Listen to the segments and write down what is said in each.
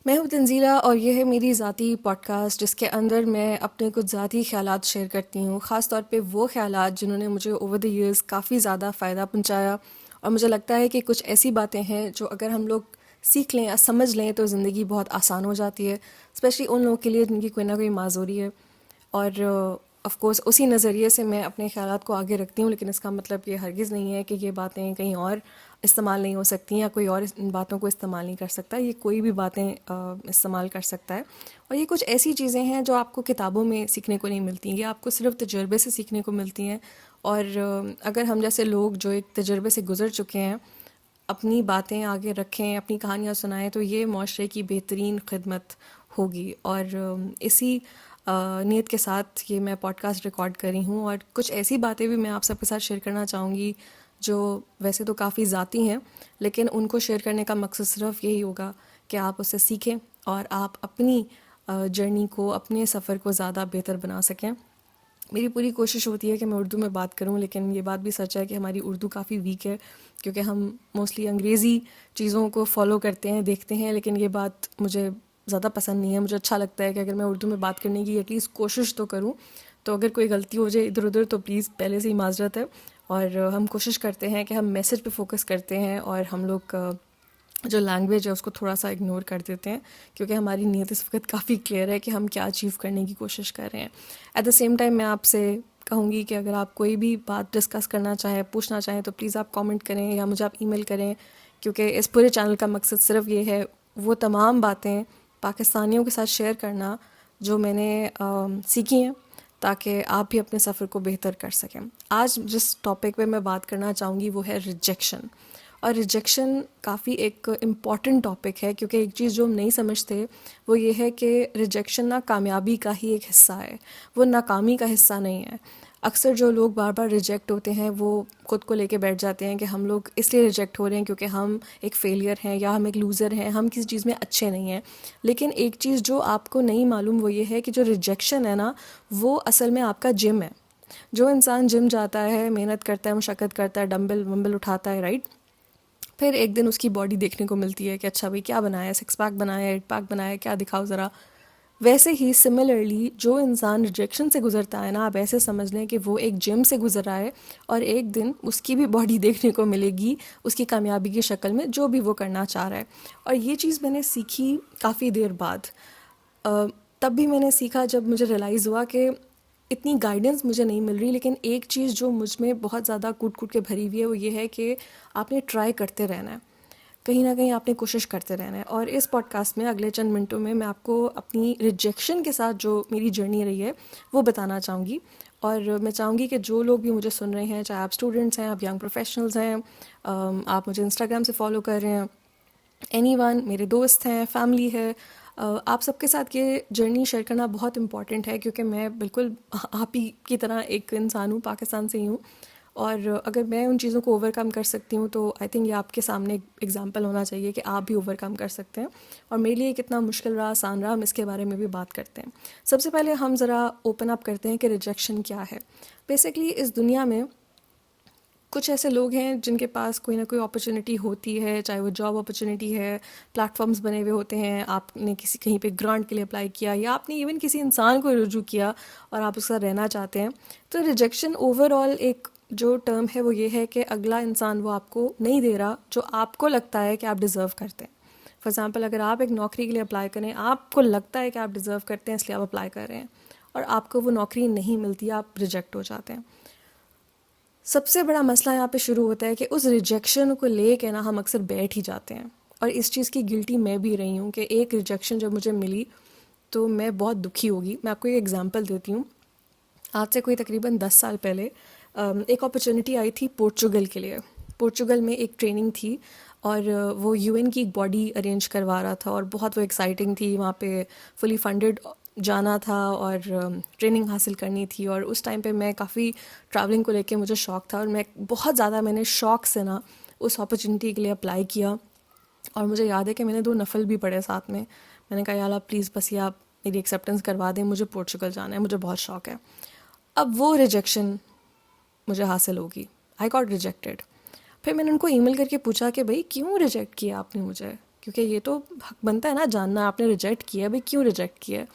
میں ہوں تنزیلہ، اور یہ ہے میری ذاتی پوڈ کاسٹ جس کے اندر میں اپنے کچھ ذاتی خیالات شیئر کرتی ہوں، خاص طور پہ وہ خیالات جنہوں نے مجھے اوور دی ایئرز کافی زیادہ فائدہ پہنچایا، اور مجھے لگتا ہے کہ کچھ ایسی باتیں ہیں جو اگر ہم لوگ سیکھ لیں یا سمجھ لیں تو زندگی بہت آسان ہو جاتی ہے، اسپیشلی ان لوگوں کے لیے جن کی کوئی نہ کوئی معذوری ہے۔ اور آف کورس اسی نظریے سے میں اپنے خیالات کو آگے رکھتی ہوں، لیکن اس کا مطلب یہ ہرگز نہیں ہے کہ یہ باتیں کہیں اور استعمال نہیں ہو سکتی یا کوئی اور ان باتوں کو استعمال نہیں کر سکتا۔ یہ کوئی بھی باتیں استعمال کر سکتا ہے، اور یہ کچھ ایسی چیزیں ہیں جو آپ کو کتابوں میں سیکھنے کو نہیں ملتی، یہ آپ کو صرف تجربے سے سیکھنے کو ملتی ہیں۔ اور اگر ہم جیسے لوگ جو ایک تجربے سے گزر چکے ہیں اپنی باتیں آگے رکھیں، اپنی کہانیاں سنائیں، تو یہ معاشرے کی بہترین خدمت ہوگی۔ اور اسی نیت کے ساتھ یہ میں پوڈ کاسٹ ریکارڈ کری ہوں، اور کچھ ایسی باتیں بھی میں آپ سب کے ساتھ شیئر کرنا چاہوں گی جو ویسے تو کافی ذاتی ہیں، لیکن ان کو شیئر کرنے کا مقصد صرف یہی ہوگا کہ آپ اسے سیکھیں اور آپ اپنی جرنی کو، اپنے سفر کو زیادہ بہتر بنا سکیں۔ میری پوری کوشش ہوتی ہے کہ میں اردو میں بات کروں، لیکن یہ بات بھی سچ ہے کہ ہماری اردو کافی ویک ہے، کیونکہ ہم موسٹلی انگریزی چیزوں کو فالو کرتے ہیں، دیکھتے ہیں، لیکن یہ بات مجھے زیادہ پسند نہیں ہے۔ مجھے اچھا لگتا ہے کہ اگر میں اردو میں بات کرنے کی ایٹ لیسٹ کوشش تو کروں، تو اگر کوئی غلطی ہو جائے ادھر ادھر تو پلیز پہلے سے ہی معذرت ہے۔ اور ہم کوشش کرتے ہیں کہ ہم میسج پہ فوکس کرتے ہیں، اور ہم لوگ جو لینگویج ہے اس کو تھوڑا سا اگنور کر دیتے ہیں، کیونکہ ہماری نیت اس وقت کافی کلیئر ہے کہ ہم کیا اچیو کرنے کی کوشش کر رہے ہیں۔ ایٹ دا سیم ٹائم میں آپ سے کہوں گی کہ اگر آپ کوئی بھی بات ڈسکس کرنا چاہیں، پوچھنا چاہیں، تو پلیز آپ کامنٹ کریں یا مجھے آپ ای میل کریں، کیونکہ اس پورے چینل کا مقصد صرف یہ ہے وہ تمام باتیں پاکستانیوں کے ساتھ شیئر کرنا جو میں نے سیکھی ہیں، تاکہ آپ بھی اپنے سفر کو بہتر کر سکیں۔ آج جس ٹاپک پہ میں بات کرنا چاہوں گی وہ ہے ریجیکشن۔ اور ریجیکشن کافی ایک امپورٹنٹ ٹاپک ہے، کیونکہ ایک چیز جو ہم نہیں سمجھتے وہ یہ ہے کہ ریجیکشن نہ کامیابی کا ہی ایک حصہ ہے، وہ ناکامی کا حصہ نہیں ہے۔ اکثر جو لوگ بار بار ریجیکٹ ہوتے ہیں وہ خود کو لے کے بیٹھ جاتے ہیں کہ ہم لوگ اس لیے ریجیکٹ ہو رہے ہیں کیونکہ ہم ایک فیلئر ہیں یا ہم ایک لوزر ہیں، ہم کسی چیز میں اچھے نہیں ہیں۔ لیکن ایک چیز جو آپ کو نہیں معلوم وہ یہ ہے کہ جو ریجیکشن ہے نا، وہ اصل میں آپ کا جم ہے۔ جو انسان جم جاتا ہے، محنت کرتا ہے، مشقت کرتا ہے، ڈمبل ومبل اٹھاتا ہے، رائٹ، پھر ایک دن اس کی باڈی دیکھنے کو ملتی ہے کہ اچھا بھائی کیا بنایا ہے، سکس پیک بنایا ہے، ایٹ پیک بنایا ہے، کیا دکھاؤ ذرا۔ ویسے ہی سملرلی جو انسان ریجیکشن سے گزرتا ہے نا، آپ ایسے سمجھ لیں کہ وہ ایک جم سے گزر رہا ہے، اور ایک دن اس کی بھی باڈی دیکھنے کو ملے گی اس کی کامیابی کی شکل میں، جو بھی وہ کرنا چاہ رہا ہے۔ اور یہ چیز میں نے سیکھی کافی دیر بعد، تب بھی میں نے سیکھا جب مجھے ریئلائز ہوا کہ اتنی گائیڈنس مجھے نہیں مل رہی، لیکن ایک چیز جو مجھ میں بہت زیادہ کوٹ کوٹ کے بھری ہوئی ہے وہ یہ ہے کہ آپ نے ٹرائی کرتے رہنا ہے، کہیں نہ کہیں آپ نے کوشش کرتے رہنا ہے۔ اور اس پوڈ کاسٹ میں اگلے چند منٹوں میں آپ کو اپنی ریجیکشن کے ساتھ جو میری جرنی رہی ہے وہ بتانا چاہوں گی، اور میں چاہوں گی کہ جو لوگ بھی مجھے سن رہے ہیں، چاہے آپ اسٹوڈنٹس ہیں، آپ ینگ پروفیشنلز ہیں، آپ مجھے انسٹاگرام سے فالو کر رہے ہیں، اینی ون، میرے دوست ہیں، فیملی ہے، آپ سب کے ساتھ یہ جرنی شیئر کرنا بہت امپورٹنٹ ہے، کیونکہ میں بالکل آپ ہی کی طرح ایک انسان ہوں، پاکستان سے ہی ہوں، اور اگر میں ان چیزوں کو اوور کم کر سکتی ہوں تو آئی تھنک یہ آپ کے سامنے ایک ایگزامپل ہونا چاہیے کہ آپ بھی اوور کم کر سکتے ہیں۔ اور میرے لیے کتنا مشکل رہا، آسان رہا، ہم اس کے بارے میں بھی بات کرتے ہیں۔ سب سے پہلے ہم ذرا اوپن اپ کرتے ہیں کہ ریجیکشن کیا ہے۔ بیسکلی اس دنیا میں کچھ ایسے لوگ ہیں جن کے پاس کوئی نہ کوئی اپرچونیٹی ہوتی ہے، چاہے وہ جاب اپرچونیٹی ہے، پلیٹ فارمز بنے ہوئے ہوتے ہیں، آپ نے کہیں پہ گرانٹ کے لیے اپلائی کیا، یا آپ نے ایون کسی انسان کو رجوع کیا اور آپ اس کا رہنا چاہتے ہیں، تو ریجیکشن اوور آل ایک جو ٹرم ہے وہ یہ ہے کہ اگلا انسان وہ آپ کو نہیں دے رہا جو آپ کو لگتا ہے کہ آپ ڈیزرو کرتے ہیں۔ فار ایگزامپل، اگر آپ ایک نوکری کے لیے اپلائی کریں، آپ کو لگتا ہے کہ آپ ڈیزرو کرتے ہیں اس لیے آپ اپلائی کر رہے ہیں، اور آپ کو وہ نوکری نہیں ملتی، آپ ریجیکٹ ہو جاتے ہیں۔ سب سے بڑا مسئلہ یہاں پہ شروع ہوتا ہے کہ اس ریجیکشن کو لے کے نا ہم اکثر بیٹھ ہی جاتے ہیں، اور اس چیز کی گلٹی میں بھی رہی ہوں کہ ایک ریجیکشن جب مجھے ملی تو میں بہت دکھی ہوگی۔ میں آپ کو ایک ایگزامپل دیتی ہوں۔ آج سے کوئی تقریباً 10 سال پہلے ایک اپرچونیٹی آئی تھی پورچوگل کے لیے۔ پورچوگل میں ایک ٹریننگ تھی، اور وہ یو این کی ایک باڈی ارینج کروا رہا تھا، اور بہت وہ ایکسائٹنگ تھی، وہاں پہ فلی فنڈڈ جانا تھا اور ٹریننگ حاصل کرنی تھی۔ اور اس ٹائم پہ میں کافی ٹریولنگ کو لے کے مجھے شوق تھا، اور میں بہت زیادہ میں نے شوق سے نا اس اپرچونیٹی کے لیے اپلائی کیا، اور مجھے یاد ہے کہ میں نے 2 نفل بھی پڑھے ساتھ میں نے کہا یا اللہ پلیز بس یہ آپ میری ایکسیپٹنس کروا دیں، مجھے پورچوگل جانا ہے، مجھے بہت شوق ہے۔ اب وہ ریجیکشن مجھے حاصل ہوگی، آئی گاٹ ریجیکٹیڈ۔ پھر میں نے ان کو ای میل کر کے پوچھا کہ بھائی کیوں ریجیکٹ کیا آپ نے مجھے؟ کیونکہ یہ تو حق بنتا ہے نا جاننا آپ نے ریجیکٹ کیا ہے، بھائی کیوں ریجیکٹ کیا ہے.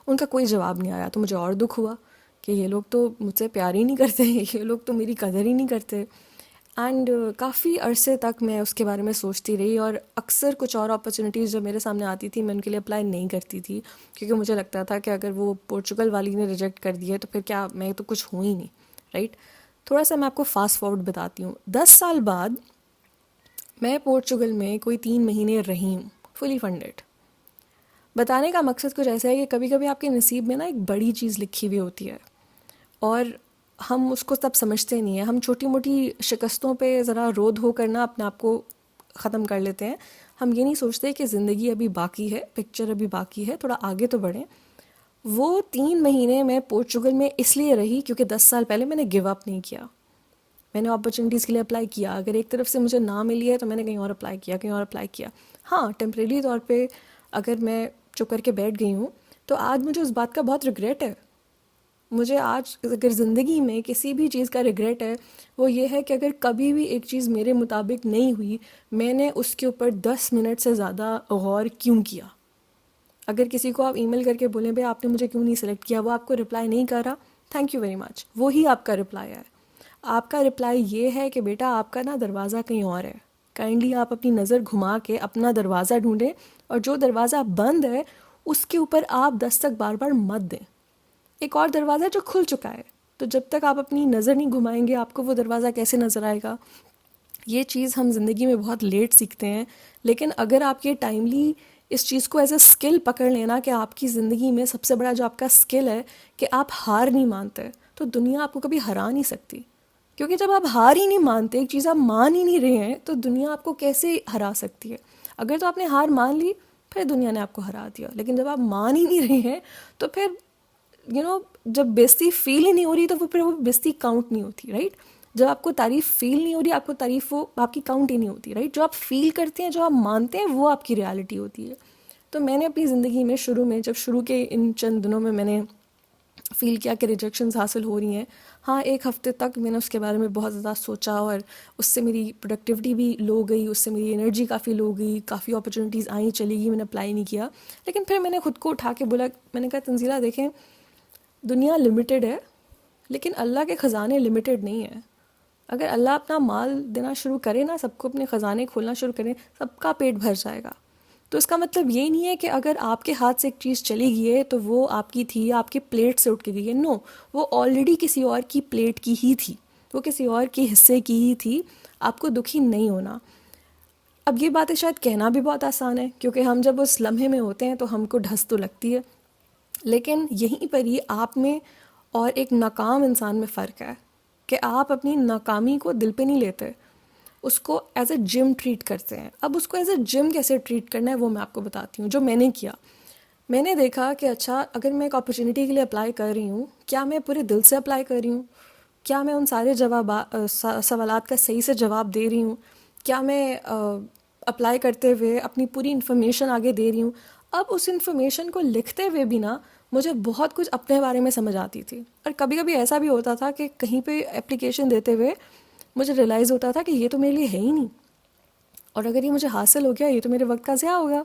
ان کا کوئی جواب نہیں آیا، تو مجھے اور دکھ ہوا کہ یہ لوگ تو مجھ سے پیار ہی نہیں کرتے، یہ لوگ تو میری قدر ہی نہیں کرتے. اینڈ کافی عرصے تک میں اس کے بارے میں سوچتی رہی، اور اکثر کچھ اور اپرچونیٹیز جو میرے سامنے آتی تھی میں ان کے لیے اپلائی نہیں کرتی تھی، کیونکہ مجھے لگتا تھا کہ اگر وہ پورچوگل والی نے ریجیکٹ کر دیا تو پھر کیا، میں تو کچھ ہوں ہی نہیں، رائٹ. تھوڑا سا میں آپ کو فاسٹ فارورڈ بتاتی ہوں. 10 سال بعد میں پورچوگل میں کوئی 3 مہینے رہی ہوں فلی فنڈیڈ. بتانے کا مقصد کچھ ایسا ہے کہ کبھی کبھی آپ کے نصیب میں نا ایک بڑی چیز لکھی ہوئی ہوتی ہے، اور ہم اس کو تب سمجھتے نہیں ہیں. ہم چھوٹی موٹی شکستوں پہ ذرا رو دھو کرنا اپنے آپ کو ختم کر لیتے ہیں. ہم یہ نہیں سوچتے کہ زندگی ابھی باقی ہے، پکچر ابھی باقی ہے، تھوڑا آگے تو بڑھیں. وہ 3 مہینے میں پورچوگل میں اس لیے رہی کیونکہ 10 سال پہلے میں نے گیو اپ نہیں کیا. میں نے اپرچونیٹیز کے لیے اپلائی کیا، اگر ایک طرف سے مجھے نہ ملی ہے تو میں نے کہیں اور اپلائی کیا، کہیں اور اپلائی کیا. ہاں ٹیمپریری طور پہ اگر میں چپ کر کے بیٹھ گئی ہوں تو آج مجھے اس بات کا بہت ریگریٹ ہے. مجھے آج اگر زندگی میں کسی بھی چیز کا ریگریٹ ہے وہ یہ ہے کہ اگر کبھی بھی ایک چیز میرے مطابق نہیں ہوئی، میں نے اس کے اوپر 10 منٹ سے زیادہ غور کیوں کیا. اگر کسی کو آپ ای میل کر کے بولیں بھائی آپ نے مجھے کیوں نہیں سلیکٹ کیا، وہ آپ کو رپلائی نہیں کر رہا، تھینک یو ویری مچ، وہی آپ کا رپلائی ہے. آپ کا رپلائی یہ ہے کہ بیٹا آپ کا نا دروازہ کہیں اور ہے، کائنڈلی آپ اپنی نظر گھما کے اپنا دروازہ ڈھونڈیں، اور جو دروازہ بند ہے اس کے اوپر آپ دستک بار بار مت دیں. ایک اور دروازہ ہے جو کھل چکا ہے، تو جب تک آپ اپنی نظر نہیں گھمائیں گے آپ کو وہ دروازہ کیسے نظر آئے گا. یہ چیز ہم زندگی میں بہت لیٹ سیکھتے ہیں، لیکن اگر آپ یہ ٹائملی اس چیز کو ایز اے اسکل پکڑ لینا کہ آپ کی زندگی میں سب سے بڑا جو آپ کا اسکل ہے کہ آپ ہار نہیں مانتے، تو دنیا آپ کو کبھی ہرا نہیں سکتی. کیونکہ جب آپ ہار ہی نہیں مانتے، ایک چیز آپ مان ہی نہیں رہے ہیں، تو دنیا آپ کو کیسے ہرا سکتی ہے. اگر تو آپ نے ہار مان لی پھر دنیا نے آپ کو ہرا دیا، لیکن جب آپ مان ہی نہیں رہے ہیں تو پھر جب بےزتی فیل ہی نہیں ہو رہی تو پھر وہ بےزتی کاؤنٹ نہیں ہوتی، رائٹ. جب آپ کو تعریف فیل نہیں ہو رہی، آپ کو تعریف وہ آپ کی کاؤنٹ ہی نہیں ہوتی، رائٹ. جو آپ فیل کرتے ہیں، جو آپ مانتے ہیں، وہ آپ کی ریالٹی ہوتی ہے. تو میں نے اپنی زندگی میں جب شروع کے ان چند دنوں میں نے فیل کیا کہ ریجیکشنز حاصل ہو رہی ہیں، ہاں 1 ہفتے تک میں نے اس کے بارے میں بہت زیادہ سوچا، اور اس سے میری پروڈکٹیوٹی بھی لو گئی، اس سے میری انرجی کافی لو گئی، کافی اپرچونیٹیز آئیں چلی گئی، میں نے اپلائی نہیں کیا. لیکن پھر میں نے خود کو اٹھا کے بولا، میں نے کہا تنزیلہ دیکھیں، دنیا لمیٹڈ ہے لیکن اللہ کے خزانے لمیٹڈ نہیں ہیں. اگر اللہ اپنا مال دینا شروع کرے نا، سب کو اپنے خزانے کھولنا شروع کریں، سب کا پیٹ بھر جائے گا. تو اس کا مطلب یہ نہیں ہے کہ اگر آپ کے ہاتھ سے ایک چیز چلی گئی ہے تو وہ آپ کی تھی، آپ کے پلیٹ سے اٹھ کے گئی ہے. نو، وہ آلریڈی کسی اور کی پلیٹ کی ہی تھی، وہ کسی اور کے حصے کی ہی تھی. آپ کو دکھی نہیں ہونا. اب یہ باتیں شاید کہنا بھی بہت آسان ہے، کیونکہ ہم جب اس لمحے میں ہوتے ہیں تو ہم کو ڈھس تو لگتی ہے، لیکن یہیں پر ہی آپ میں اور ایک ناکام انسان میں فرق ہے کہ آپ اپنی ناکامی کو دل پہ نہیں لیتے، اس کو ایز اے جم ٹریٹ کرتے ہیں. اب اس کو ایز اے جم کیسے ٹریٹ کرنا ہے وہ میں آپ کو بتاتی ہوں. جو میں نے کیا، میں نے دیکھا کہ اچھا اگر میں ایک اپرچونیٹی کے لیے اپلائی کر رہی ہوں، کیا میں پورے دل سے اپلائی کر رہی ہوں؟ کیا میں ان سارے سوالات کا صحیح سے جواب دے رہی ہوں؟ کیا میں اپلائی کرتے ہوئے اپنی پوری انفارمیشن آگے دے رہی ہوں؟ اب اس انفارمیشن کو لکھتے ہوئے بھی نا مجھے بہت کچھ اپنے بارے میں سمجھ آتی تھی، اور کبھی کبھی ایسا بھی ہوتا تھا کہ کہیں پہ اپلیکیشن دیتے ہوئے مجھے ریئلائز ہوتا تھا کہ یہ تو میرے لیے ہے ہی نہیں، اور اگر یہ مجھے حاصل ہو گیا یہ تو میرے وقت کا ضیاع ہوگا،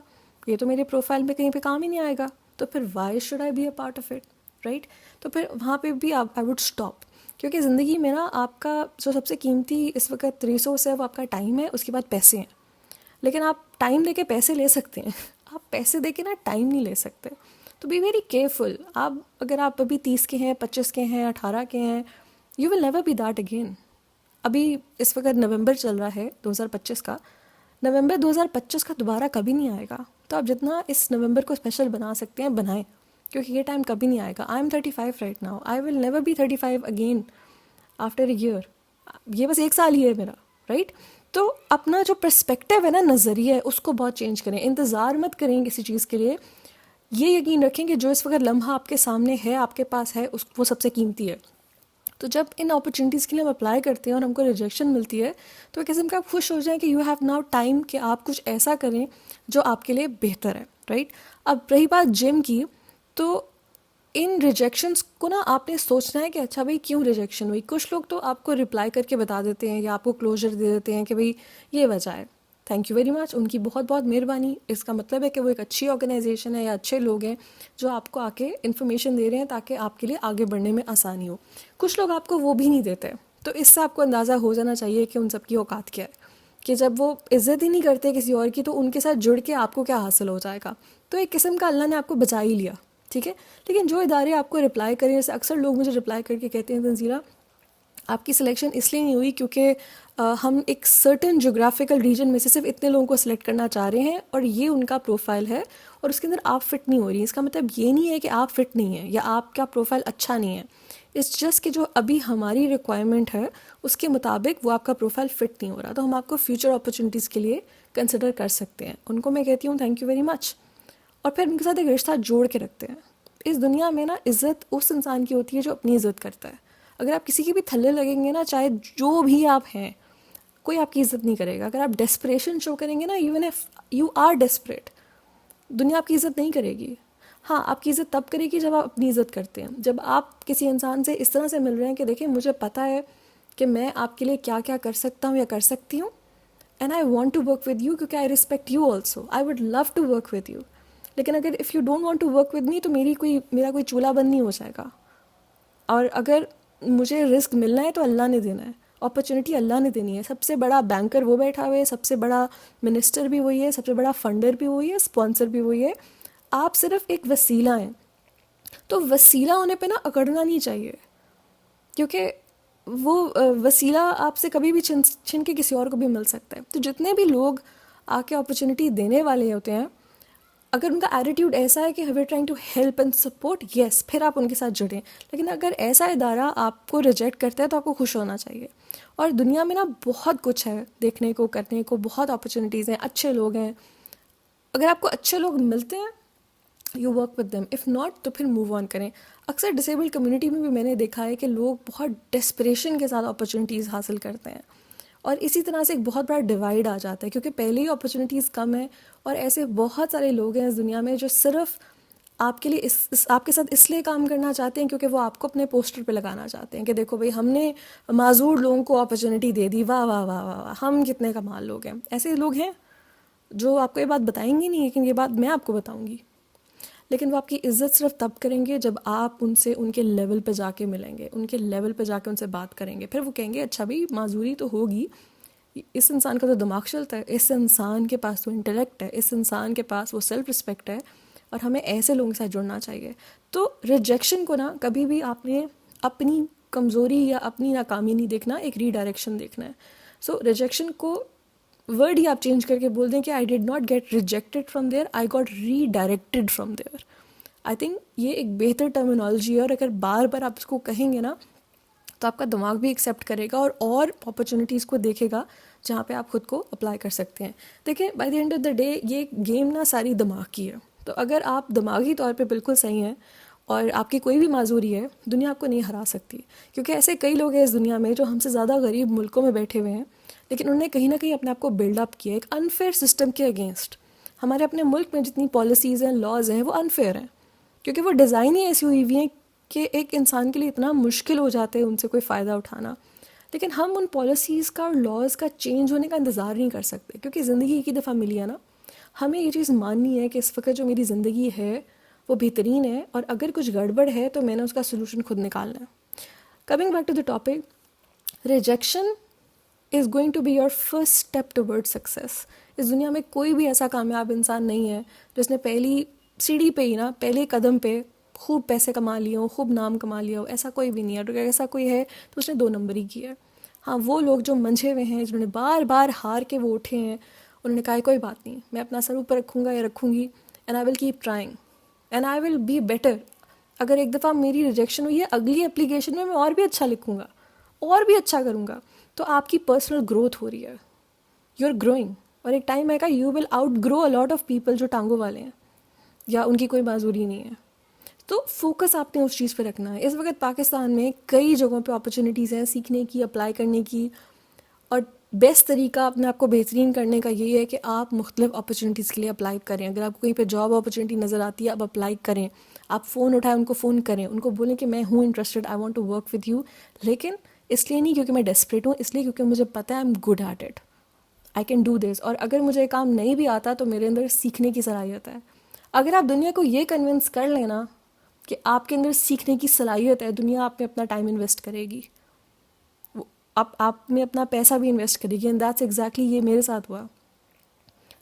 یہ تو میرے پروفائل میں کہیں پہ کام ہی نہیں آئے گا، تو پھر why should I be a part of it, right. تو پھر وہاں پہ بھی آئی ووڈ اسٹاپ، کیونکہ زندگی میں نا آپ کا جو سب سے قیمتی اس وقت ریسورس ہے وہ آپ کا ٹائم ہے، اس کے بعد پیسے ہیں. لیکن آپ ٹائم لے کے پیسے لے سکتے ہیں، آپ پیسے دے کے نا ٹائم نہیں لے سکتے. تو بی ویری کیئرفل. اگر آپ ابھی 30 کے ہیں، 25 کے ہیں، 18 کے ہیں، you will never be that again. ابھی اس وقت نومبر چل رہا ہے 2025 کا، نومبر 2025 کا دوبارہ کبھی نہیں آئے گا. تو آپ جتنا اس نومبر کو اسپیشل بنا سکتے ہیں بنائیں، کیونکہ یہ ٹائم کبھی نہیں آئے گا. I am 35 right now, I will never be 35 again after a year. یہ بس 1 سال ہی ہے میرا، رائٹ. تو اپنا جو پرسپیکٹیو ہے نا، نظریہ ہے، اس کو بہت چینج کریں. انتظار مت کریں کسی چیز کے لیے. یہ یقین رکھیں کہ جو اس وقت لمحہ آپ کے سامنے ہے، آپ کے پاس ہے، وہ سب سے قیمتی ہے. تو جب ان اپرچونیٹیز کے لیے ہم اپلائی کرتے ہیں اور ہم کو ریجیکشن ملتی ہے تو ایک قسم کا آپ خوش ہو جائیں کہ یو ہیو ناؤ ٹائم کہ آپ کچھ ایسا کریں جو آپ کے لیے بہتر ہے، رائٹ. اب رہی بات جم کی، تو ان ریجیکشنس کو نا آپ نے سوچنا ہے کہ اچھا بھائی کیوں ریجیکشن ہوئی. کچھ لوگ تو آپ کو رپلائی کر کے بتا دیتے ہیں یا آپ کو کلوجر دے دیتے ہیں کہ بھائی یہ وجہ ہے. تھینک یو ویری مچ، ان کی بہت بہت مہربانی. اس کا مطلب ہے کہ وہ ایک اچھی آرگنائزیشن ہے یا اچھے لوگ ہیں جو آپ کو آ کے انفارمیشن دے رہے ہیں تاکہ آپ کے لیے آگے بڑھنے میں آسانی ہو. کچھ لوگ آپ کو وہ بھی نہیں دیتے، تو اس سے آپ کو اندازہ ہو جانا چاہیے کہ ان سب کی اوقات کیا ہے، کہ جب وہ عزت ہی نہیں کرتے کسی اور کی تو ان کے ساتھ جڑ کے آپ کو کیا حاصل ہو جائے گا. تو ایک قسم کا اللہ نے آپ کو بچا ہی لیا، ٹھیک ہے. لیکن جو ادارے آپ کو رپلائی کریں، جیسے اکثر لوگ مجھے رپلائی کر کے کہتے ہیں تنزیلہ آپ کی سلیکشن اس لیے نہیں ہوئی کیونکہ ہم ایک سرٹن جغرافیکل ریجن میں سے صرف اتنے لوگوں کو سلیکٹ کرنا چاہ رہے ہیں اور یہ ان کا پروفائل ہے اور اس کے اندر آپ فٹ نہیں ہو رہی. اس کا مطلب یہ نہیں ہے کہ آپ فٹ نہیں ہیں یا آپ کا پروفائل اچھا نہیں ہے، اٹس جسٹ کہ جو ابھی ہماری ریکوائرمنٹ ہے اس کے مطابق وہ آپ کا پروفائل فٹ نہیں ہو رہا، تو ہم آپ کو فیوچر اپرچونیٹیز کے لیے کنسیڈر کر سکتے ہیں. ان کو میں کہتی ہوں تھینک یو ویری مچ، اور پھر ان کے ساتھ ایک رشتہ جوڑ کے رکھتے ہیں. اس دنیا میں نا عزت اس انسان کی ہوتی ہے جو اپنی عزت کرتا ہے. اگر آپ کسی کے بھی تھلے لگیں گے نا، چاہے جو بھی آپ ہیں، کوئی آپ کی عزت نہیں کرے گا. اگر آپ ڈیسپریشن شو کریں گے نا، even if you are desperate, دنیا آپ کی عزت نہیں کرے گی. ہاں، آپ کی عزت تب کرے گی جب آپ اپنی عزت کرتے ہیں، جب آپ کسی انسان سے اس طرح سے مل رہے ہیں کہ دیکھیں مجھے پتہ ہے کہ میں آپ کے لیے کیا کیا کر سکتا ہوں یا کر سکتی ہوں، and I want to work with you کیونکہ I respect you also, I would love to work with you. لیکن اگر if you don't want to work with me تو میرا کوئی چولہا بند نہیں ہو جائے گا. اور اگر مجھے رزق ملنا ہے تو اللہ نے دینا ہے، اپرچونیٹی اللہ نے دینی ہے. سب سے بڑا بینکر وہ بیٹھا ہوئے ہے، سب سے بڑا منسٹر بھی وہی ہے، سب سے بڑا فنڈر بھی وہی ہے، اسپانسر بھی وہی ہے. آپ صرف ایک وسیلہ ہیں. تو وسیلہ ہونے پہ نا اکڑنا نہیں چاہیے، کیونکہ وہ وسیلہ آپ سے کبھی بھی چھن کے کسی اور کو بھی مل سکتا ہے. تو جتنے بھی لوگ آ کے اپرچونیٹی دینے والے ہوتے ہیں، اگر ان کا ایٹیٹیوڈ ایسا ہے کہ we are trying to help and support, yes, پھر آپ ان کے ساتھ جڑیں. لیکن اگر ایسا ادارہ آپ کو ریجیکٹ کرتا ہے تو آپ کو خوش ہونا چاہیے. اور دنیا میں نا بہت کچھ ہے دیکھنے کو، کرنے کو، بہت اپرچونیٹیز ہیں، اچھے لوگ ہیں. اگر آپ کو اچھے لوگ ملتے ہیں you work with them, if not تو پھر موو آن کریں. اکثر ڈسیبلڈ کمیونٹی میں بھی میں نے دیکھا ہے کہ لوگ بہت ڈیسپریشن کے ساتھ اپرچونیٹیز حاصل کرتے ہیں، اور اسی طرح سے ایک بہت بڑا ڈیوائڈ آ جاتا ہے کیونکہ پہلے ہی اپرچونیٹیز کم ہیں. اور ایسے بہت سارے لوگ ہیں اس دنیا میں جو صرف آپ کے لیے آپ کے ساتھ اس لیے کام کرنا چاہتے ہیں کیونکہ وہ آپ کو اپنے پوسٹر پہ لگانا چاہتے ہیں کہ دیکھو بھائی ہم نے معذور لوگوں کو اپرچونیٹی دے دی، واہ واہ واہ واہ واہ، ہم کتنے کمال لوگ ہیں. ایسے لوگ ہیں جو آپ کو یہ بات بتائیں گے نہیں، لیکن یہ بات میں آپ کو بتاؤں گی. لیکن وہ آپ کی عزت صرف تب کریں گے جب آپ ان سے ان کے لیول پہ جا کے ملیں گے، ان کے لیول پہ جا کے ان سے بات کریں گے. پھر وہ کہیں گے اچھا بھائی معذوری تو ہوگی، اس انسان کا تو دماغ چلتا ہے، اس انسان کے پاس تو انٹلیکٹ ہے، اس انسان کے پاس وہ سیلف رسپیکٹ ہے، اور ہمیں ایسے لوگوں کے ساتھ جڑنا چاہیے. تو ریجیکشن کو نا کبھی بھی آپ نے اپنی کمزوری یا اپنی ناکامی نہیں دیکھنا، ایک ری ڈائریکشن دیکھنا ہے. سو ریجیکشن کو ورڈ ہی آپ چینج کر کے بول دیں کہ I did not get rejected from there, I got redirected from there. I think یہ ایک بہتر ٹرمینالوجی ہے، اور اگر بار بار آپ اس کو کہیں گے نا تو آپ کا دماغ بھی ایکسیپٹ کرے گا اور اپرچونیٹیز کو دیکھے گا جہاں پہ آپ خود کو اپلائی کر سکتے ہیں. دیکھیں by the end of the day یہ گیم نا ساری دماغ کی ہے. تو اگر آپ دماغی طور پہ بالکل صحیح ہیں اور آپ کی کوئی بھی معذوری ہے، دنیا آپ کو نہیں ہرا سکتی. کیونکہ ایسے کئی لوگ ہیں اس دنیا میں جو ہم سے زیادہ غریب ملکوں میں بیٹھے ہوئے ہیں، لیکن انہوں نے کہیں نہ کہیں اپنے آپ کو بلڈ اپ کیا ایک انفیئر سسٹم کے اگینسٹ. ہمارے اپنے ملک میں جتنی پالیسیز ہیں، لاز ہیں، وہ انفیئر ہیں کیونکہ وہ ڈیزائن ہی ایسی ہوئی ہوئی ہیں کہ ایک انسان کے لیے اتنا مشکل ہو جاتا ہے ان سے کوئی فائدہ اٹھانا. لیکن ہم ان پالیسیز کا اور لاز کا چینج ہونے کا انتظار نہیں کر سکتے کیونکہ زندگی ایک ہی دفعہ ملی ہے نا. ہمیں یہ چیز ماننی ہے کہ اس وقت جو میری زندگی ہے وہ بہترین ہے، اور اگر کچھ گڑبڑ ہے تو میں نے اس کا سلوشن خود نکالنا ہے. Coming back to the topic, rejection is going to be your first step toward success. اس دنیا میں کوئی بھی ایسا کامیاب انسان نہیں ہے جس نے پہلی سیڑھی پہ ہی نا، پہلے قدم پہ خوب پیسے کما لیے ہوں، خوب نام کما لیا ہو. ایسا کوئی بھی نہیں ہے. اگر ایسا کوئی ہے تو اس نے 2 نمبر ہی کیا ہے. ہاں، وہ لوگ جو منجھے ہوئے ہیں، جنہوں نے بار بار ہار کے وہ اٹھے ہیں، انہوں نے کہا کوئی بات نہیں، میں اپنا سر اوپر رکھوں گا یا رکھوں گی، and I will keep trying and I will be better. اگر ایک دفعہ میری ریجیکشن ہوئی ہے، اگلی اپلیکیشن میں اور بھی اچھا لکھوں گا، اور بھی اچھا کروں گا. تو آپ کی پرسنل گروتھ ہو رہی ہے، یو آر گروئنگ. اور ایک ٹائم آئے گا you will outgrow a lot of people جو ٹانگوں والے ہیں یا ان کی کوئی معذوری نہیں ہے. تو فوکس آپ نے اس چیز پہ رکھنا ہے. اس وقت پاکستان میں کئی جگہوں پہ اپرچونیٹیز ہیں سیکھنے کی، اپلائی کرنے کی، اور بیسٹ طریقہ اپنے آپ کو بہترین کرنے کا یہی ہے کہ آپ مختلف اپرچونیٹیز کے لیے اپلائی کریں. اگر آپ کو کہیں پہ جاب اپرچونیٹی نظر آتی ہے، آپ اپلائی کریں. آپ فون اٹھائیں، ان کو فون کریں، ان کو بولیں کہ میں ہوں interested, I want to work with you. لیکن اس لیے نہیں کیونکہ میں ڈیسپریٹ ہوں، اس لیے کیونکہ مجھے پتہ ہے I am good at it. I can do this. اور اگر مجھے کام نہیں بھی آتا تو میرے اندر سیکھنے کی صلاحیت ہے. اگر آپ دنیا کو یہ کنونس کر لینا کہ آپ کے اندر سیکھنے کی صلاحیت ہے, دنیا آپ میں اپنا ٹائم انویسٹ کرے گی, آپ میں اپنا پیسہ بھی انویسٹ کرے گی. اینڈ دیٹس ایگزیکٹلی یہ میرے ساتھ ہوا.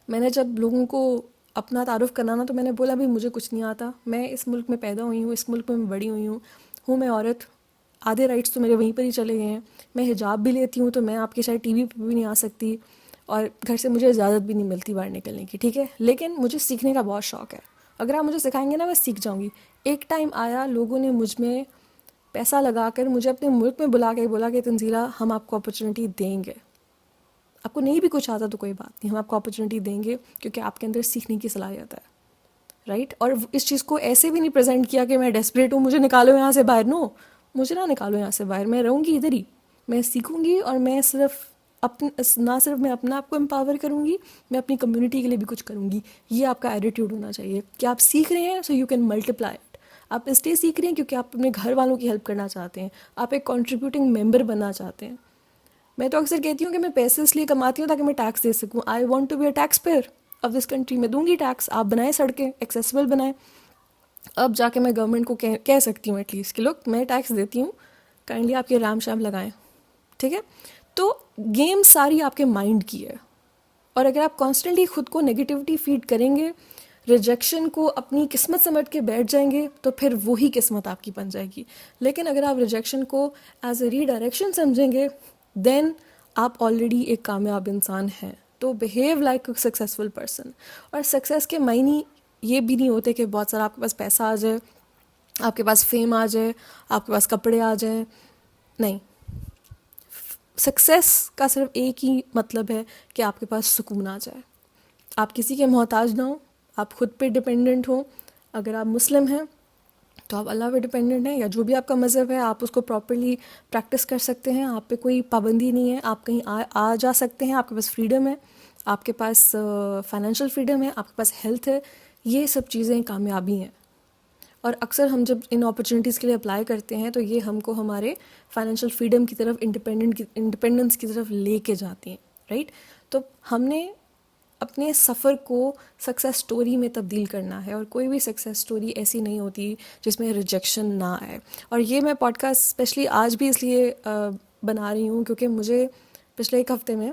میں نے جب لوگوں کو اپنا تعارف کرانا تو میں نے بولا بھی مجھے کچھ نہیں آتا, میں اس ملک میں پیدا ہوئی ہوں, اس ملک میں بڑی ہوئی ہوں میں عورت, آدھے رائٹس تو میرے وہیں پر ہی چلے گئے ہیں, میں حجاب بھی لیتی ہوں تو میں آپ کے شاید ٹی وی پہ بھی نہیں آ سکتی, اور گھر سے مجھے اجازت بھی نہیں ملتی باہر نکلنے کی, ٹھیک ہے, لیکن مجھے سیکھنے کا بہت شوق ہے. اگر آپ مجھے سکھائیں گے نا میں سیکھ جاؤں گی. ایک ٹائم آیا لوگوں نے مجھ میں پیسہ لگا کر مجھے اپنے ملک میں بلا کے بولا کہ تنزیلہ ہم آپ کو اپرچونیٹی دیں گے, آپ کو نہیں بھی کچھ آتا تو کوئی بات نہیں, ہم آپ کو اپرچونیٹی دیں گے کیونکہ آپ کے اندر سیکھنے کی صلاحیت ہے, رائٹ. اور اس چیز کو ایسے بھی نہیں پریزنٹ کیا کہ میں ڈیسپریٹ ہوں, مجھے نکالو یہاں سے باہر. نو, مجھے نہ نکالو یہاں سے باہر, میں رہوں گی ادھر ہی, میں سیکھوں گی, اور میں صرف نہ صرف میں اپنا آپ کو امپاور کروں گی, میں اپنی کمیونٹی کے لیے بھی کچھ کروں گی. یہ آپ کا ایٹیٹیوڈ ہونا چاہیے کہ آپ سیکھ رہے ہیں so you can multiply it. آپ اس لیے سیکھ رہے ہیں کیونکہ آپ اپنے گھر والوں کی ہیلپ کرنا چاہتے ہیں, آپ ایک کنٹریبیوٹنگ ممبر بننا چاہتے ہیں. میں تو اکثر کہتی ہوں کہ میں پیسے اس لیے کماتی ہوں تاکہ میں ٹیکس دے سکوں. I want to be a taxpayer of this country. میں دوں گی ٹیکس, آپ بنائیں سڑکیں ایکسیسیبل بنائیں, اب جا کے میں گورنمنٹ کو کہہ سکتی ہوں ایٹ لیسٹ کہ لوگ میں ٹیکس دیتی ہوں, کائنڈلی آپ کے رام شام لگائیں, ٹھیک ہے. تو گیم ساری آپ کے مائنڈ کی ہے, اور اگر آپ کانسٹنٹلی خود کو نگیٹیوٹی فیڈ کریں گے, ریجیکشن کو اپنی قسمت سمجھ کے بیٹھ جائیں گے, تو پھر وہی قسمت آپ کی بن جائے گی. لیکن اگر آپ ریجیکشن کو ایز اے ری ڈائریکشن سمجھیں گے, دین آپ آلریڈی ایک کامیاب انسان ہیں. تو behave like a successful person. اور سکسیز کے معنی یہ بھی نہیں ہوتے کہ بہت سارا آپ کے پاس پیسہ آ جائے, آپ کے پاس فیم آ جائے, آپ کے پاس کپڑے آ جائیں. نہیں, سکسیس کا صرف ایک ہی مطلب ہے کہ آپ کے پاس سکون آ جائے, آپ کسی کے محتاج نہ ہوں, آپ خود پہ ڈپینڈنٹ ہوں. اگر آپ مسلم ہیں تو آپ اللہ پہ ڈپینڈنٹ ہیں, یا جو بھی آپ کا مذہب ہے آپ اس کو پراپرلی پریکٹس کر سکتے ہیں, آپ پہ کوئی پابندی نہیں ہے, آپ کہیں آ جا سکتے ہیں, آپ کے پاس فریڈم ہے, آپ کے پاس فائنینشیل فریڈم ہے, آپ کے پاس ہیلتھ ہے. یہ سب چیزیں کامیابی ہیں. اور اکثر ہم جب ان اپرچونیٹیز کے لیے اپلائی کرتے ہیں تو یہ ہم کو ہمارے فائنینشیل فریڈم کی طرف, انڈیپینڈنس کی طرف لے کے جاتی ہیں, رائٹ. تو ہم نے اپنے سفر کو سکسیس سٹوری میں تبدیل کرنا ہے, اور کوئی بھی سکسیس سٹوری ایسی نہیں ہوتی جس میں ریجیکشن نہ آئے. اور یہ میں پوڈ کاسٹ اسپیشلی آج بھی اس لیے بنا رہی ہوں کیونکہ مجھے پچھلے ایک ہفتے میں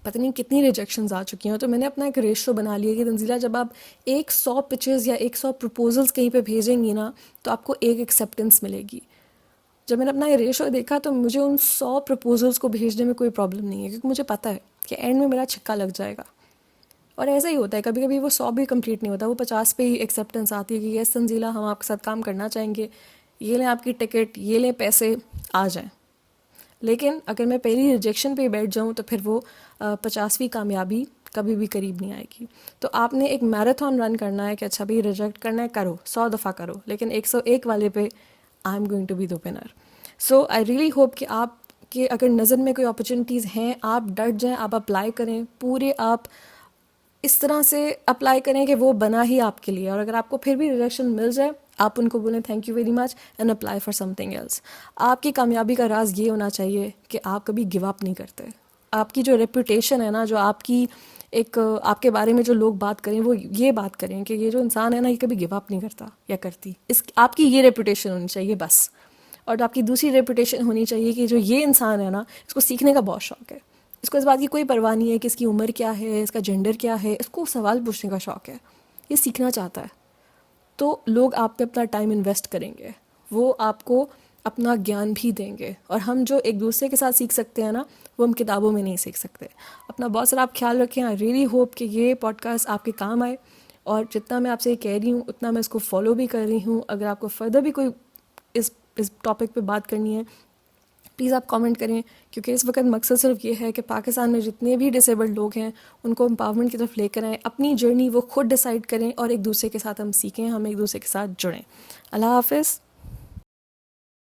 پتہ نہیں کتنی ریجیکشنز آ چکی ہیں. تو میں نے اپنا ایک ریشو بنا لیا کہ تنزیلہ جب آپ 100 پچز یا 100 پرپوزلس کہیں پہ بھیجیں گی نا تو آپ کو ایک ایکسیپٹنس ملے گی. جب میں نے اپنا یہ ریشو دیکھا تو مجھے ان 100 پرپوزلس کو بھیجنے میں کوئی پرابلم نہیں ہے, کیونکہ مجھے پتہ ہے کہ اینڈ میں میرا چھکا لگ جائے گا. اور ایسا ہی ہوتا ہے, کبھی کبھی وہ 100 بھی کمپلیٹ نہیں ہوتا, وہ 50 پہ ہی ایکسیپٹنس آتی ہے کہ یس تنزیلہ ہم آپ کے ساتھ کام کرنا چاہیں گے, یہ لیں آپ کی ٹکٹ, یہ لیں پیسے, آ جائیں. لیکن اگر میں پہلی ریجیکشن پہ بیٹھ جاؤں تو پھر وہ 50ویں کامیابی کبھی بھی قریب نہیں آئے گی. تو آپ نے ایک میراتھن رن کرنا ہے کہ اچھا بھائی ریجیکٹ کرنا ہے, کرو 100 دفعہ کرو, لیکن 101 والے پہ I am going to be the winner. So I really hope کہ آپ کے اگر نظر میں کوئی اپرچونیٹیز ہیں, آپ ڈٹ جائیں, آپ اپلائی کریں, پورے آپ اس طرح سے اپلائی کریں کہ وہ بنا ہی آپ کے لیے. اور اگر آپ کو پھر بھی ریجیکشن مل جائے, آپ ان کو بولیں thank you very much and apply for something else. آپ کی کامیابی کا راز یہ ہونا چاہیے کہ آپ کبھی گو اپ نہیں کرتے. آپ کی جو ریپوٹیشن ہے نا, جو آپ کی ایک آپ کے بارے میں جو لوگ بات کریں, وہ یہ بات کریں کہ یہ جو انسان ہے نا یہ کبھی گو اپ نہیں کرتا یا کرتی. آپ کی یہ ریپوٹیشن ہونی چاہیے بس. اور آپ کی دوسری ریپوٹیشن ہونی چاہیے کہ جو یہ انسان ہے نا اس کو سیکھنے کا بہت شوق ہے, اس کو اس بات کی کوئی پرواہ نہیں ہے کہ اس کی عمر کیا ہے, اس کا جینڈر کیا ہے, اس کو سوال پوچھنے کا شوق ہے, یہ سیکھنا چاہتا ہے. تو لوگ آپ پہ اپنا ٹائم انویسٹ کریں گے, وہ آپ کو اپنا گیان بھی دیں گے. اور ہم جو ایک دوسرے کے ساتھ سیکھ سکتے ہیں نا, وہ ہم کتابوں میں نہیں سیکھ سکتے. اپنا بہت سارا آپ خیال رکھیں. آئی ریئلی ہوپ کہ یہ پوڈ کاسٹ آپ کے کام آئے, اور جتنا میں آپ سے یہ کہہ رہی ہوں اتنا میں اس کو فالو بھی کر رہی ہوں. اگر آپ کو فردر بھی کوئی اس ٹاپک پہ بات کرنی ہے پلیز آپ کامنٹ کریں, کیونکہ اس وقت مقصد صرف یہ ہے کہ پاکستان میں جتنے بھی ڈسیبلڈ لوگ ہیں ان کو امپاورمنٹ کی طرف لے کر آئیں, اپنی جرنی وہ خود ڈیسائیڈ کریں, اور ایک دوسرے کے ساتھ ہم سیکھیں, ہم ایک دوسرے کے ساتھ جڑیں. اللہ حافظ.